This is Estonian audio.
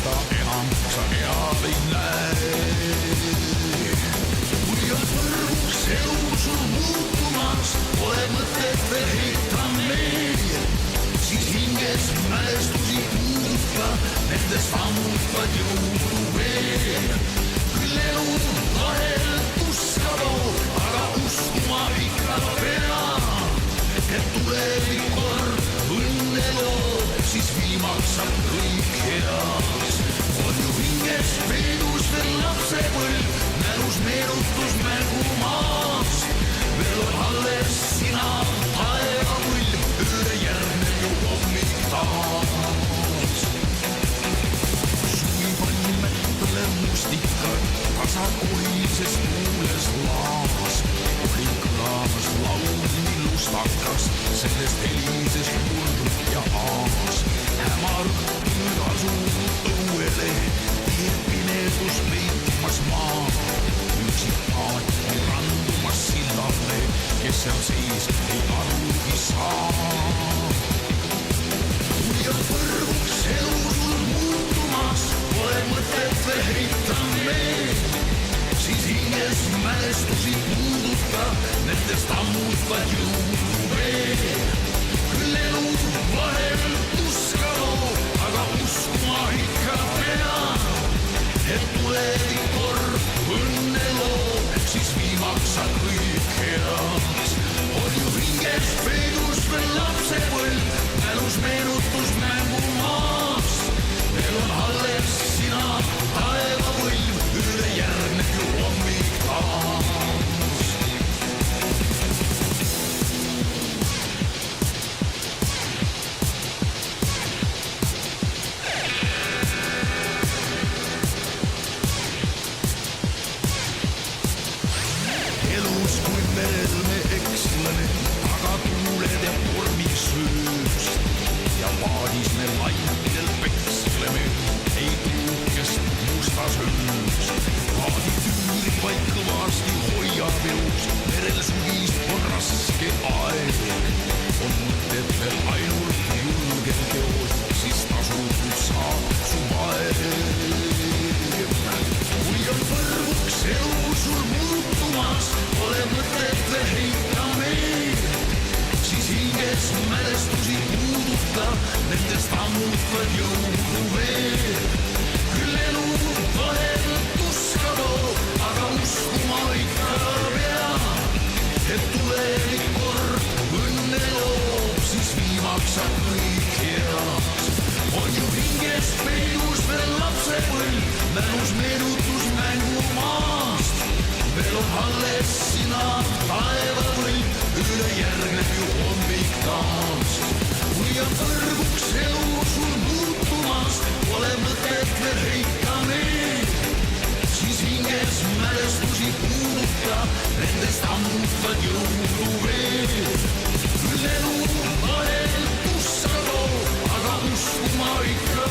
seda enam sa head ei näe. kui on põrguks elu sul muutumas, pole mõtet veel heita meil, siis hinges mälestusi puuduta, nendest ammutavad jõudu veel. küll elu vahel tuska toob, aga uskuma ikka peab, et tulevik kord õnne loob, siis viimaks saab kõik heaks. on ju hinges peidus veel lapsepõlv, mälus meenutus mängumaast, veel on alles sina taevapõlv, ööle järgneb ju hommik taas. suvi pani mättule mustikad, tasakohises tuules laas, oli kõlamas laul nii lustakas, sellest helises murd ja aas. hämar nüüd asub õuele, pimedus peitumas maa, üksik paat on randumas sillale, kes seal sees ei arugi saa. kui on põrguks elu sul muutumas, pole mõtet veel heita meil, siis hinges mälestusi puuduta, nendest ammutavad jõudu veel. küll elu vahel tuska toob, aga uskuma ikka peab, et tulevik kord õnne loob, siis viimaks saab kõik heaks. on ju hinges peidus veel lapsepõlv, mälus meenutus mängumaast, veel on alles sina taevapõlv, ööle järgneb ju hommik taas. elus kui merel me eksleme, aga tuuled ja tormisööst ja paadis me lainel peksleme, ei tuukest mustas ööst. paadi tüüri vaid kõvasti hoiab jõus, merel suvist on raske aeg, on mõtted veel ainult julgel teos, siis tasutud saab su aeg. kui on põrguks elu sul muutumas, pole mõtet veel heita meil, siis hinges mälestusi puuduta, nendest ammutavad jõudu veel. küll elu vahel tuska toob, aga uskuma ikka peab, et tulevik kord õnne loob, siis viimaks saab kõik heaks. on ju hinges peidus veel lapsepõlv, mälus meenutus mängumaast, veel on alles sina taevapõlv, ööle järgneb ju hommik taas. kui on põrguks elu sul muutumas, pole mõtet veel heita meil, siis hinges mälestusi puuduta, nendest ammutavad jõudu veel. küll elu vahel tuska toob, aga uskuma ikka